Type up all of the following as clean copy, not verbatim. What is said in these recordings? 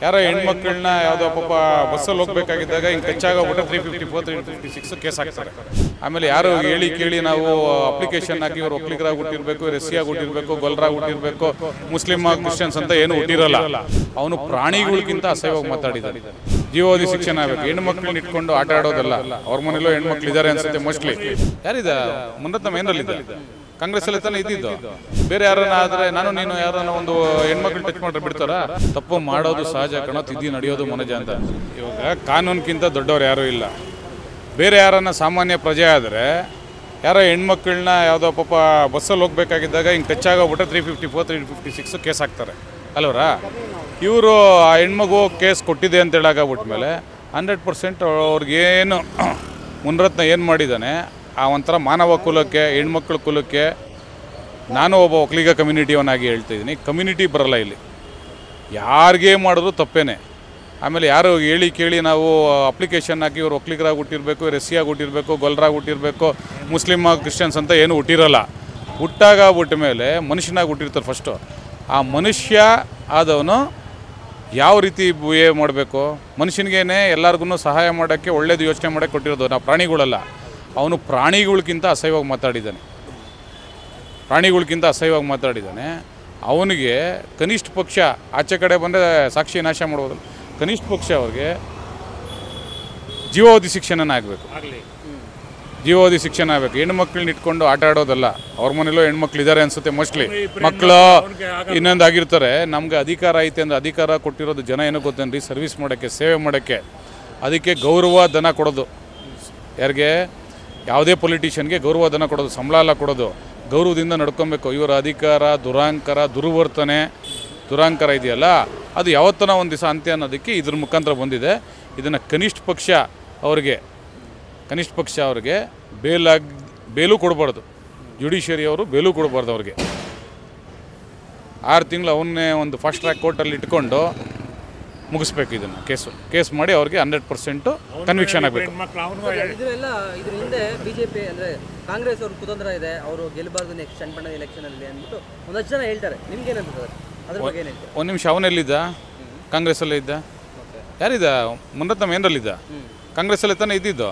ಯಾರೋ ಹೆಣ್ಮಕ್ಳನ್ನ ಯಾವುದೋ ಪಾಪ ಬಸ್ಸಲ್ಲಿ ಹೋಗ್ಬೇಕಾಗಿದ್ದಾಗ ಹಿಂಗೆ ಕಚ್ಚಾಗೋಗ್ಬಿಟ್ಟು 354 356 ಕೇಸ್ ಹಾಕ್ತಾರೆ. ಆಮೇಲೆ ಯಾರು ಹೇಳಿ ಕೇಳಿ ನಾವು ಅಪ್ಲಿಕೇಶನ್ ಹಾಕಿ ಇವ್ರು ಒಕ್ಕಲಿಗರಾಗಿ ಹುಟ್ಟಿರ್ಬೇಕು, ಎಸ್ಸಿಯಾಗಿ ಹುಟ್ಟಿರ್ಬೇಕು, ಗೊಲ್ರಾಗಿ ಹುಟ್ಟಿರ್ಬೇಕು, ಮುಸ್ಲಿಮ್ ಕ್ರಿಶ್ಚಿಯನ್ಸ್ ಅಂತ ಏನು ಹುಟ್ಟಿರಲ್ಲ. ಅವನು ಪ್ರಾಣಿಗಳಿಗಿಂತ ಅಸಹ್ಯವಾಗಿ ಮಾತಾಡಿದ್ದಾನೆ. ಜೀವಾವಧಿ ಶಿಕ್ಷಣ ಆಗಬೇಕು. ಹೆಣ್ಮಕ್ಳನ್ನ ಇಟ್ಕೊಂಡು ಆಟ ಆಡೋದಲ್ಲ. ಅವ್ರ ಮನೇಲೂ ಹೆಣ್ಮಕ್ಳು ಇದ್ದಾರೆ ಅನ್ಸುತ್ತೆ ಮೋಸ್ಟ್ಲಿ. ಯಾರಿದ ಮುನ್ನತ್ತ ಮೇನಲ್ಲಿದ್ದ ಕಾಂಗ್ರೆಸ್ ಅಲ್ಲಿ ತಾನೇ ಇದ್ದಿದ್ದು. ಬೇರೆ ಯಾರನ್ನ ಆದರೆ ನಾನು ನೀನು ಯಾರನ್ನ ಒಂದು ಹೆಣ್ಮಕ್ಳು ಟಚ್ ಮಾಡ್ರೆ ಬಿಡ್ತಾರ? ತಪ್ಪು ಮಾಡೋದು ಸಹಜ ಕಣೋ, ತಿದ್ದಿ ನಡೆಯೋದು ಮನಜ ಅಂತ. ಇವಾಗ ಕಾನೂನಿಗಿಂತ ದೊಡ್ಡವ್ರು ಯಾರೂ ಇಲ್ಲ. ಬೇರೆ ಯಾರನ್ನ ಸಾಮಾನ್ಯ ಪ್ರಜೆ ಆದರೆ ಯಾರೋ ಹೆಣ್ಮಕ್ಳನ್ನ ಯಾವುದೋ ಪಾಪ ಬಸ್ಸಲ್ಲಿ ಹೋಗ್ಬೇಕಾಗಿದ್ದಾಗ ಹಿಂಗೆ ಟಚ್ ಆಗೋಗ್ಬಿಟ್ಟು 354 356 ಕೇಸ್ ಹಾಕ್ತಾರೆ ಅಲ್ವರ. ಇವರು ಆ ಹೆಣ್ಮಗು ಕೇಸ್ ಕೊಟ್ಟಿದೆ ಅಂತ ಹೇಳಾಗ್ಬಿಟ್ಮೇಲೆ 100% ಅವ್ರಿಗೇನು ಮುನ್ರತ್ನ ಏನು ಮಾಡಿದ್ದಾನೆ ಆ ಒಂಥರ ಮಾನವ ಕುಲಕ್ಕೆ, ಹೆಣ್ಮಕ್ಳ ಕುಲಕ್ಕೆ. ನಾನು ಒಬ್ಬ ಒಕ್ಕಲಿಗ ಕಮ್ಯುನಿಟಿಯವನಾಗಿ ಹೇಳ್ತಾಯಿದ್ದೀನಿ, ಕಮ್ಯುನಿಟಿ ಬರಲ್ಲ ಇಲ್ಲಿ. ಯಾರಿಗೇ ಮಾಡಿದ್ರು ತಪ್ಪೇನೆ. ಆಮೇಲೆ ಯಾರು ಹೇಳಿ ಕೇಳಿ ನಾವು ಅಪ್ಲಿಕೇಶನ್ ಹಾಕಿ ಇವ್ರು ಒಕ್ಕಲಿಗರಾಗಿ ಹುಟ್ಟಿರಬೇಕು, ಎಸ್ಸಿಯಾಗಿ ಹುಟ್ಟಿರಬೇಕು, ಗೊಲ್ರಾಗಿ ಹುಟ್ಟಿರಬೇಕು, ಮುಸ್ಲಿಮ್ ಕ್ರಿಶ್ಚಿಯನ್ಸ್ ಅಂತ ಏನು ಹುಟ್ಟಿರಲ್ಲ. ಹುಟ್ಟಾಗ ಬಿಟ್ಟ ಮೇಲೆ ಮನುಷ್ಯನಾಗಿ ಹುಟ್ಟಿರ್ತಾರೆ ಫಸ್ಟು. ಆ ಮನುಷ್ಯ ಆದವನು ಯಾವ ರೀತಿ ಬಿಹೇವ್ ಮಾಡಬೇಕು, ಮನುಷ್ಯನಿಗೇನೆ ಎಲ್ಲರಿಗೂ ಸಹಾಯ ಮಾಡೋಕ್ಕೆ, ಒಳ್ಳೇದು ಯೋಚನೆ ಮಾಡೋಕ್ಕೆ ಕೊಟ್ಟಿರೋದು. ನಾವು ಪ್ರಾಣಿಗಳಲ್ಲ. ಅವನು ಪ್ರಾಣಿಗಳಿಗಿಂತ ಅಸಹ್ಯವಾಗಿ ಮಾತಾಡಿದ್ದಾನೆ. ಪ್ರಾಣಿಗಳಿಗಿಂತ ಅಸಹ್ಯವಾಗಿ ಮಾತಾಡಿದ್ದಾನೆ. ಅವನಿಗೆ ಕನಿಷ್ಠ ಪಕ್ಷ ಆಚೆ ಕಡೆ ಬಂದರೆ ಸಾಕ್ಷಿ ನಾಶ ಮಾಡ್ಬೋದಲ್ಲ, ಕನಿಷ್ಠ ಪಕ್ಷ ಅವ್ರಿಗೆ ಜೀವಾವಧಿ ಶಿಕ್ಷಣನ ಆಗಬೇಕು. ಜೀವಾವಧಿ ಶಿಕ್ಷಣ ಆಗಬೇಕು. ಹೆಣ್ಮಕ್ಳನ್ನ ಇಟ್ಕೊಂಡು ಆಟ ಆಡೋದಲ್ಲ. ಅವ್ರ ಮನೇಲೂ ಹೆಣ್ಮಕ್ಳು ಇದ್ದಾರೆ ಅನ್ಸುತ್ತೆ ಮೋಸ್ಟ್ಲಿ. ಮಕ್ಕಳು ಇನ್ನೊಂದು ಆಗಿರ್ತಾರೆ. ನಮಗೆ ಅಧಿಕಾರ ಐತೆ ಅಂದರೆ ಅಧಿಕಾರ ಕೊಟ್ಟಿರೋದು ಜನ ಏನೋ ಗೊತ್ತೇನ್ರಿ, ಸರ್ವಿಸ್ ಮಾಡೋಕ್ಕೆ, ಸೇವೆ ಮಾಡೋಕ್ಕೆ. ಅದಕ್ಕೆ ಗೌರವ ಧನ ಕೊಡೋದು. ಯಾರಿಗೆ? ಯಾವುದೇ ಪೊಲಿಟಿಷಿಯನ್ಗೆ ಗೌರವ ಧನ ಕೊಡೋದು, ಸಂಬಳ ಎಲ್ಲ ಕೊಡೋದು. ಗೌರವದಿಂದ ನಡ್ಕೊಬೇಕು. ಇವರ ಅಧಿಕಾರ, ದುರಾಂಕಾರ, ದುರ್ವರ್ತನೆ, ದುರಾಂಕಾರ ಇದೆಯಲ್ಲ, ಅದು ಯಾವತ್ತನ ಒಂದು ದಿವಸ ಅಂತ್ಯ ಅನ್ನೋದಕ್ಕೆ ಇದ್ರ ಮುಖಾಂತರ ಬಂದಿದೆ. ಇದನ್ನು ಕನಿಷ್ಠ ಪಕ್ಷ ಅವ್ರಿಗೆ ಬೇಲು ಕೊಡಬಾರ್ದು. ಜುಡಿಷಿಯರಿ ಅವರು ಬೇಲು ಕೊಡಬಾರ್ದು ಅವ್ರಿಗೆ. 6 ತಿಂಗಳು ಅವನ್ನೇ ಒಂದು ಫಾಸ್ಟ್ ಟ್ರ್ಯಾಕ್ ಕೋರ್ಟಲ್ಲಿ ಇಟ್ಕೊಂಡು ಮುಗಿಸ್ಬೇಕು. ಇದನ್ನು ಕೇಸ್ ಮಾಡಿ ಅವ್ರಿಗೆ 100% ಕನ್ವಿಕ್ಷನ್ ಆಗಬೇಕು. ಇದ್ರ ಹಿಂದೆ ಬಿಜೆಪಿ ಅಂದರೆ ಕಾಂಗ್ರೆಸ್ ಅವ್ರ ಕುತಂತ್ರ ಇದೆ, ಅವರು ಗೆಲ್ಲಬಾರ್ದು ನೆಕ್ಸ್ಟ್ ಚನ್ನಪಣ್ಣ ಎಲೆಕ್ಷನಲ್ಲಿ ಅಂದ್ಬಿಟ್ಟು ಒಂದಷ್ಟು ಜನ ಹೇಳ್ತಾರೆ. ನಿಮ್ಗೇನಂತ ಅದ್ರ ಬಗ್ಗೆ ಏನು ಹೇಳ್ತಾರೆ? ಒಂದು ನಿಮಿಷ, ಅವನೆಲ್ಲಿದ್ದ? ಕಾಂಗ್ರೆಸ್ಸಲ್ಲೇ ಇದ್ದ. ಯಾರಿದ್ದ? ಮುನ್ನತ್ತ ಮೇನಲ್ಲಿದ್ದ. ಕಾಂಗ್ರೆಸ್ಸಲ್ಲೇ ತಾನೇ ಇದ್ದಿದ್ದು.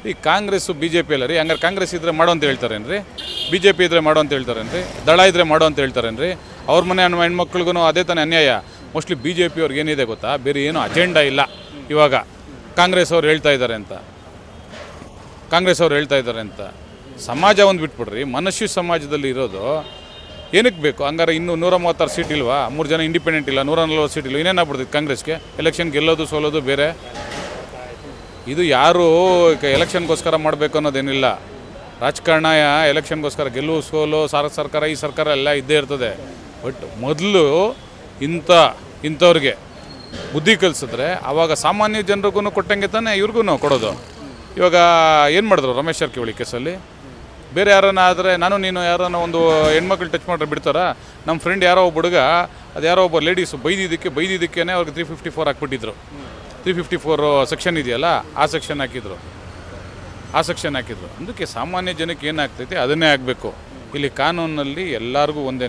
ಈ ಕಾಂಗ್ರೆಸ್ಸು BJP ಅಲ್ಲ ರೀ. ಹಂಗಾರೆ ಕಾಂಗ್ರೆಸ್ ಇದ್ದರೆ ಮಾಡೋ ಅಂತ ಹೇಳ್ತಾರೇನ್ರಿ? BJP ಇದ್ದರೆ ಮಾಡೋ ಅಂತ ಹೇಳ್ತಾರೇನ್ರಿ? ದಳ ಇದ್ದರೆ ಮಾಡೋ ಅಂತ ಹೇಳ್ತಾರೇನ್ರಿ? ಅವ್ರ ಮನೆ ಹೆಣ್ಮಕ್ಳಿಗೂ ಅದೇ ತಾನೇ ಅನ್ಯಾಯ. ಮೋಸ್ಟ್ಲಿ BJP ಅವ್ರಿಗೆ ಏನಿದೆ ಗೊತ್ತಾ, ಬೇರೆ ಏನೂ ಅಜೆಂಡಾ ಇಲ್ಲ. ಇವಾಗ ಕಾಂಗ್ರೆಸ್ ಅವ್ರು ಹೇಳ್ತಾ ಇದ್ದಾರೆ ಅಂತ ಸಮಾಜ ಒಂದು ಬಿಟ್ಬಿಡ್ರಿ. ಮನುಷ್ಯ ಸಮಾಜದಲ್ಲಿ ಇರೋದು ಏನಕ್ಕೆ ಬೇಕು? ಹಂಗಾರೆ ಇನ್ನೂ 136 ಸೀಟ್ ಇಲ್ವಾ? 3 ಜನ ಇಂಡಿಪೆಂಡೆಂಟ್ ಇಲ್ಲ, 140 ಸೀಟ್ ಇಲ್ಲ. ಇನ್ನೇನಾಗ್ಬಿಡ್ತೈತೆ ಕಾಂಗ್ರೆಸ್ಗೆ? ಎಲೆಕ್ಷನ್ ಗೆಲ್ಲೋದು ಸೋಲೋದು ಬೇರೆ. ಇದು ಯಾರು ಎಲೆಕ್ಷನ್ಗೋಸ್ಕರ ಮಾಡಬೇಕು ಅನ್ನೋದೇನಿಲ್ಲ. ರಾಜಕಾರಣ ಎಲೆಕ್ಷನ್ಗೋಸ್ಕರ ಗೆಲ್ಲುವ ಸೋಲು, ಸರ್ಕಾರ ಈ ಸರ್ಕಾರ ಎಲ್ಲ ಇದ್ದೇ ಇರ್ತದೆ. ಬಟ್ ಮೊದಲು ಇಂಥವ್ರಿಗೆ ಬುದ್ಧಿ ಕಲಿಸಿದ್ರೆ ಆವಾಗ ಸಾಮಾನ್ಯ ಜನರಿಗೂ ಕೊಟ್ಟಂಗೆ ತಾನೇ ಇವ್ರಿಗೂ ಕೊಡೋದು. ಇವಾಗ ಏನು ಮಾಡಿದ್ರು ರಮೇಶ್ ಜಾರಕಿಹೊಳಿ ಕೇಸಲ್ಲಿ? ಬೇರೆ ಯಾರನ್ನ ಆದರೆ ನಾನು ನೀನು ಯಾರನ್ನ ಒಂದು ಹೆಣ್ಮಕ್ಳು ಟಚ್ ಮಾಡ್ರೆ ಬಿಡ್ತಾರಾ? ನಮ್ಮ ಫ್ರೆಂಡ್ ಯಾರೋ ಒಬ್ಬ ಹುಡುಗ, ಅದು ಯಾರೋ ಒಬ್ಬ ಲೇಡೀಸು ಬೈದಿದ್ದಕ್ಕೇ ಅವ್ರಿಗೆ 354 ಹಾಕ್ಬಿಟ್ಟಿದ್ರು. 354 ಸೆಕ್ಷನ್ ಇದೆಯಲ್ಲ, ಆ ಸೆಕ್ಷನ್ ಹಾಕಿದ್ರು. ಅದಕ್ಕೆ ಸಾಮಾನ್ಯ ಜನಕ್ಕೆ ಏನಾಗ್ತೈತೆ ಅದನ್ನೇ ಆಗಬೇಕು. ಇಲ್ಲಿ ಕಾನೂನಲ್ಲಿ ಎಲ್ಲರಿಗೂ ಒಂದೇ.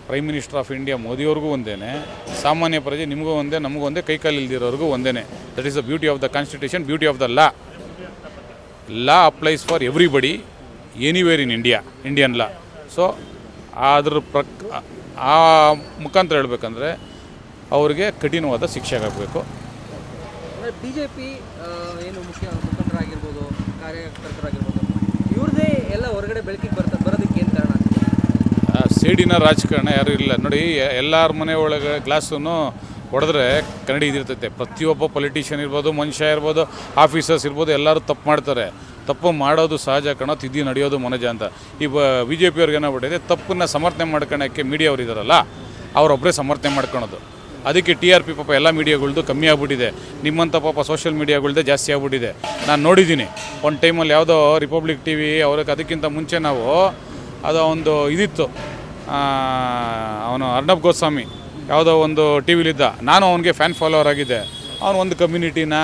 ಪ್ರೈಮ್ ಮಿನಿಸ್ಟರ್ ಆಫ್ ಇಂಡಿಯಾ ಮೋದಿಯವ್ರಿಗೂ ಒಂದೇ, ಸಾಮಾನ್ಯ ಪ್ರಜೆ ನಿಮಗೂ ಒಂದೇ, ನಮಗೂ ಒಂದೇ, ಕೈಕಾಲು ಇಲ್ದಿರೋರಿಗೂ ಒಂದೇ. That is the beauty of the constitution, beauty of the law applies for everybody anywhere in Indian law. So ಅದ್ರ ಆ ಮುಖಾಂತರ ಹೇಳ್ಬೇಕಂದ್ರೆ ಅವ್ರಿಗೆ ಕಠಿಣವಾದ ಶಿಕ್ಷೆ ಆಗಬೇಕು. BJP ಏನು ಮುಖಂಡರಾಗಿರ್ಬೋದು, ಕಾರ್ಯಕರ್ತರಾಗಿರ್ಬೋದು, ಇವ್ರದ್ದೇ ಎಲ್ಲ ಹೊರಗಡೆ ಬೆಳಕಿಗೆ ಬರೋದಕ್ಕೆ ಏನು ಕಾರಣ? ಸೇಡಿನ ರಾಜಕಾರಣ ಯಾರೂ ಇಲ್ಲ ನೋಡಿ. ಎಲ್ಲರ ಮನೆ ಒಳಗೆ ಗ್ಲಾಸನ್ನು ಹೊಡೆದ್ರೆ ಕನ್ನಡಿ ಇದಿರ್ತೈತೆ. ಪ್ರತಿಯೊಬ್ಬ ಪೊಲಿಟಿಷಿಯನ್ ಇರ್ಬೋದು, ಮನುಷ್ಯ ಇರ್ಬೋದು, ಆಫೀಸರ್ಸ್ ಇರ್ಬೋದು, ಎಲ್ಲರೂ ತಪ್ಪು ಮಾಡ್ತಾರೆ. ತಪ್ಪು ಮಾಡೋದು ಸಹಜ ಕಣೋ, ತಿದ್ದಿ ನಡೆಯೋದು ಮನಜ ಅಂತ. ಈ BJP ಅವ್ರಿಗೆ ಏನಾಗ್ಬಿಟ್ಟಿದೆ, ತಪ್ಪನ್ನು ಸಮರ್ಥನೆ ಮಾಡ್ಕೊಳಕ್ಕೆ ಮೀಡಿಯಾ ಅವ್ರು ಇದ್ದಾರಲ್ಲ, ಅವರೊಬ್ಬರೇ ಸಮರ್ಥನೆ ಮಾಡ್ಕೊಳೋದು. ಅದಕ್ಕೆ TRP ಪಾಪ ಎಲ್ಲ ಮೀಡಿಯಾಗಳ್ದು ಕಮ್ಮಿ ಆಗ್ಬಿಟ್ಟಿದೆ. ನಿಮ್ಮಂಥ ಪಾಪ ಸೋಷಿಯಲ್ ಮೀಡಿಯಾಗಳ್ದೇ ಜಾಸ್ತಿ ಆಗ್ಬಿಟ್ಟಿದೆ. ನಾನು ನೋಡಿದ್ದೀನಿ ಒಂದು ಟೈಮಲ್ಲಿ ಯಾವುದೋ ರಿಪಬ್ಲಿಕ್ TV ಅವ್ರಿಗೆ ಅದಕ್ಕಿಂತ ಮುಂಚೆ ನಾವು ಅದು ಒಂದು ಇದಿತ್ತು, ಅವನು ಅರ್ಣಬ್ ಗೋಸ್ವಾಮಿ ಯಾವುದೋ ಒಂದು TVಲಿದ್ದ. ನಾನು ಅವನಿಗೆ ಫ್ಯಾನ್ ಫಾಲೋವರ್ ಆಗಿದ್ದೆ. ಅವನು ಒಂದು ಕಮ್ಯುನಿಟಿನ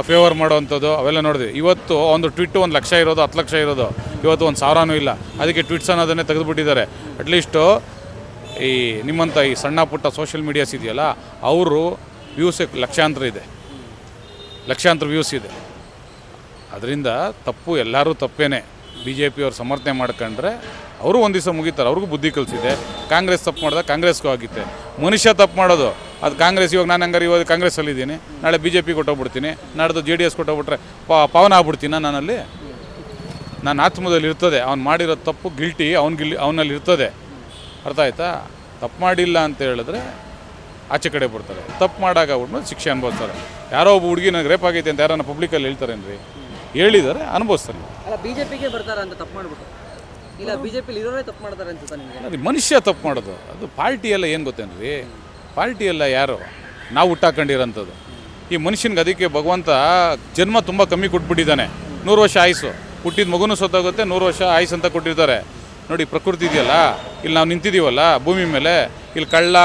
ಫೇವರ್ ಮಾಡೋವಂಥದ್ದು ಅವೆಲ್ಲ ನೋಡಿದ್ವಿ. ಇವತ್ತು ಒಂದು ಟ್ವಿಟ್ಟು 1 ಲಕ್ಷ ಇರೋದು, 10 ಲಕ್ಷ ಇರೋದು, ಇವತ್ತು 1,000ನೂ ಇಲ್ಲ. ಅದಕ್ಕೆ ಟ್ವಿಟ್ಸ್ ಅನ್ನೋದನ್ನೇ ತೆಗೆದುಬಿಟ್ಟಿದ್ದಾರೆ. ಅಟ್ಲೀಸ್ಟು ಈ ನಿಮ್ಮಂಥ ಈ ಸಣ್ಣ ಪುಟ್ಟ ಸೋಷಿಯಲ್ ಮೀಡಿಯಾಸ್ ಇದೆಯಲ್ಲ ಅವರು ವ್ಯೂಸ್ ಲಕ್ಷಾಂತರ ಇದೆ, ಲಕ್ಷಾಂತರ ವ್ಯೂಸ್ ಇದೆ. ಅದರಿಂದ ತಪ್ಪು ಎಲ್ಲರೂ ತಪ್ಪೇನೆ. ಬಿ ಜೆ ಪಿಯವ್ರು ಸಮರ್ಥನೆ ಮಾಡ್ಕೊಂಡ್ರೆ ಅವರು ಒಂದು ದಿವಸ ಮುಗಿತಾರೆ, ಅವ್ರಿಗೂ ಬುದ್ಧಿ ಕಲಿಸಿದೆ. ಕಾಂಗ್ರೆಸ್ ತಪ್ಪು ಮಾಡಿದಾಗ ಕಾಂಗ್ರೆಸ್ಗೂ ಆಗಿತ್ತೆ. ಮನುಷ್ಯ ತಪ್ಪು ಮಾಡೋದು ಅದು ಕಾಂಗ್ರೆಸ್. ಇವಾಗ ನಾನು ಹಂಗಾರೆ ಇವಾಗ ಕಾಂಗ್ರೆಸ್ಸಲ್ಲಿದ್ದೀನಿ, ನಾಳೆ ಬಿ ಜೆ ಪಿ ಕೊಟ್ಟೋಗ್ಬಿಡ್ತೀನಿ, ನಾಡ್ದು JDS ಕೊಟ್ಟೋಗ್ಬಿಟ್ರೆ ಪಾವನ ಆಗ್ಬಿಡ್ತೀನ ನಾನಲ್ಲಿ? ನನ್ನ ಆತ್ಮದಲ್ಲಿ ಇರ್ತದೆ ಅವ್ನು ಮಾಡಿರೋ ತಪ್ಪು, ಗಿಲ್ಟಿ ಅವನಲ್ಲಿ ಇರ್ತದೆ. ಅರ್ಥ ಆಯ್ತಾ? ತಪ್ಪು ಮಾಡಿಲ್ಲ ಅಂತ ಹೇಳಿದ್ರೆ ಆಚೆ ಕಡೆ ಬಿಡ್ತಾರೆ, ತಪ್ಪು ಮಾಡಾಗ ಬಿಟ್ಮೇಲೆ ಶಿಕ್ಷೆ ಅನುಭವಿಸ್ತಾರೆ. ಯಾರೋ ಒಬ್ಬ ಹುಡುಗಿ ನನಗೆ ರೇಪ್ ಆಗೈತೆ ಅಂತ ಯಾರನ್ನ ಪಬ್ಲಿಕಲ್ಲಿ ಹೇಳ್ತಾರೇನ್ರಿ? ಹೇಳಿದ್ದಾರೆ, ಅನುಭವಿಸ್ತಾರೆ. ಅಲ್ಲ ಬಿಜೆಪಿಗೆ ಬರ್ತಾರ ಅಂತ ತಪ್ಪು ಮಾಡ್ಬಿಟ್ಟು, ಇಲ್ಲ ಬಿಜೆಪಿಲಿ ಇರೋರೇ ತಪ್ಪು ಮಾಡ್ತಾರೆ ಅನ್ಸುತ್ತಾ ನಿಮಗೆ? ಅದು ಮನುಷ್ಯ ತಪ್ಪು ಮಾಡೋದು. ಅದು ಪಾರ್ಟಿ ಎಲ್ಲ ಏನು ಗೊತ್ತೇನ್ರಿ? ಪಾರ್ಟಿ ಎಲ್ಲ ಯಾರು ನಾವು ಹುಟ್ಟಾಕೊಂಡಿರೋಂಥದ್ದು. ಈ ಮನುಷ್ಯನಿಗೆ ಅದಕ್ಕೆ ಭಗವಂತ ಜನ್ಮ ತುಂಬ ಕಮ್ಮಿ ಕೊಟ್ಬಿಟ್ಟಿದ್ದಾನೆ. 100 ವರ್ಷ ಆಯುಸ್ಸು, ಹುಟ್ಟಿದ ಮಗುನೂ ಸೊತ್ತಾಗುತ್ತೆ, 100 ವರ್ಷ ಆಯುಸ್ ಅಂತ ಕೊಟ್ಟಿರ್ತಾರೆ. ನೋಡಿ ಪ್ರಕೃತಿ ಇದೆಯಲ್ಲ, ಇಲ್ಲಿ ನಾವು ನಿಂತಿದ್ದೀವಲ್ಲ ಭೂಮಿ ಮೇಲೆ, ಇಲ್ಲಿ ಕಳ್ಳ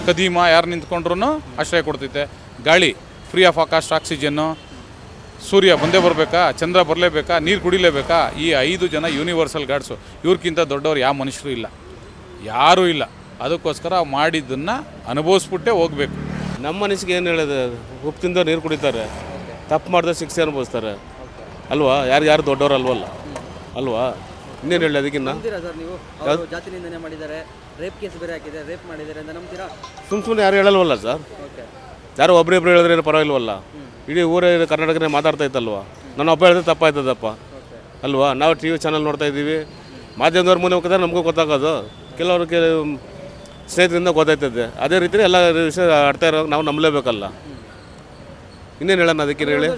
ಕದೀಮ ಯಾರು ನಿಂತ್ಕೊಂಡ್ರೂ ಆಶ್ರಯ ಕೊಡ್ತೈತೆ. ಗಾಳಿ ಫ್ರೀ ಆಫ್ ಕಾಸ್ಟ್, ಆಕ್ಸಿಜನ್ನು, ಸೂರ್ಯ ಬಂದೇ ಬರಬೇಕಾ, ಚಂದ್ರ ಬರಲೇಬೇಕಾ, ನೀರು ಕುಡಿಲೇಬೇಕಾ? ಈ 5 ಜನ ಯೂನಿವರ್ಸಲ್ ಗಾಡ್ಸು. ಇವ್ರಿಗಿಂತ ದೊಡ್ಡವ್ರು ಯಾವ ಮನುಷ್ಯರು ಇಲ್ಲ, ಯಾರೂ ಇಲ್ಲ. ಅದಕ್ಕೋಸ್ಕರ ಮಾಡಿದ್ದನ್ನು ಅನುಭವಿಸ್ಬಿಟ್ಟೆ ಹೋಗಬೇಕು. ನಮ್ಮ ಮನಸ್ಸಿಗೆ ಏನು ಹೇಳೋದು? ಉಪ್ಪು ತಿಂದ ನೀರು ಕುಡಿತಾರೆ, ತಪ್ಪು ಮಾಡಿದ್ರೆ ಶಿಕ್ಷೆ ಅನುಭವಿಸ್ತಾರೆ ಅಲ್ವಾ? ಯಾರು ದೊಡ್ಡವ್ರು ಅಲ್ವಾ? ಇನ್ನೇನು ಹೇಳಿ ಅದಕ್ಕಿನ್ನ? ನಂಬ್ತೀರಾ ಸರ್ ನೀವು? ಅವರು ಜಾತಿ ನಿಂದನೆ ಮಾಡಿದ್ದಾರೆ, ರೇಪ್ ಕೇಸ್ ಬೇರೆ ಹಾಕಿದ್ದಾರೆ, ರೇಪ್ ಮಾಡಿದ್ದಾರೆ ಅಂತ ನಂಬ್ತೀರಾ? ಸುಮ್ಮನೆ ಯಾರು ಹೇಳಲ್ವಲ್ಲ ಸರ್. ಓಕೆ, ಯಾರೋ ಒಬ್ಬರಿಬ್ಬರು ಹೇಳಿದ್ರೆ ಏನು ಪರವಾಗಿಲ್ವಲ್ಲ? ಇಡೀ ಊರೇ ಕರ್ನಾಟಕನೇ ಮಾತಾಡ್ತಾ ಇತ್ತಲ್ವ? ನಾನು ಒಬ್ಬ ಹೇಳಿದ್ರೆ ತಪ್ಪಾಯ್ತದಪ್ಪ ಅಲ್ವಾ? ನಾವು TV ಚಾನಲ್ ನೋಡ್ತಾ ಇದ್ದೀವಿ, ಮಾಧ್ಯಮದವ್ರ ಮುಂದೆ ಹೋಗಿದ್ರೆ ನಮಗೂ ಗೊತ್ತಾಗೋದು, ಕೆಲವ್ರಿಗೆ ಸ್ನೇಹಿತರಿಂದ ಗೊತ್ತಾಯ್ತದೆ. ಅದೇ ರೀತಿ ಎಲ್ಲ ವಿಷಯ ಆಡ್ತಾ ಇರೋ ನಾವು ನಂಬಲೇಬೇಕಲ್ಲ. ಇನ್ನೇನು ಹೇಳೋಣ ಅದಕ್ಕೆ ಹೇಳಿ?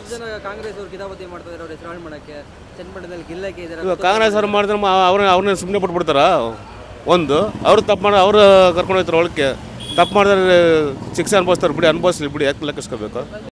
ಕಾಂಗ್ರೆಸ್ ಅವರು ಕಿತಾಪತಿ ಮಾಡ್ತಾ ಇದ್ದಾರೆ, ಅವ್ರ ಹೆಸರು ಹಾಳು ಮಾಡೋಕ್ಕೆ, ಚನ್ನಪಟ್ಟಣದಲ್ಲಿ ಗಿಲ್ಲಕ್ಕೆ ಇದ್ದಾರೆ. ಇವಾಗ ಕಾಂಗ್ರೆಸ್ ಅವ್ರು ಮಾಡಿದ್ರೆ ಅವ್ರನ್ನ ಸುಮ್ಮನೆ ಬಿಟ್ಬಿಡ್ತಾರ? ಒಂದು ಅವ್ರು ತಪ್ಪು ಮಾಡಿ ಅವ್ರು ಕರ್ಕೊಂಡು ಹೋಗ್ತಾರೆ ಒಳಕ್ಕೆ, ತಪ್ಪು ಮಾಡಿದ್ರೆ ಶಿಕ್ಷೆ ಅನುಭವಿಸ್ತಾರೆ ಬಿಡಿ, ಅನುಭವಿಸ್ಲಿ ಬಿಡಿ, ಯಾಕೆ ಲೆಕ್ಕಿಸ್ಕೋಬೇಕು?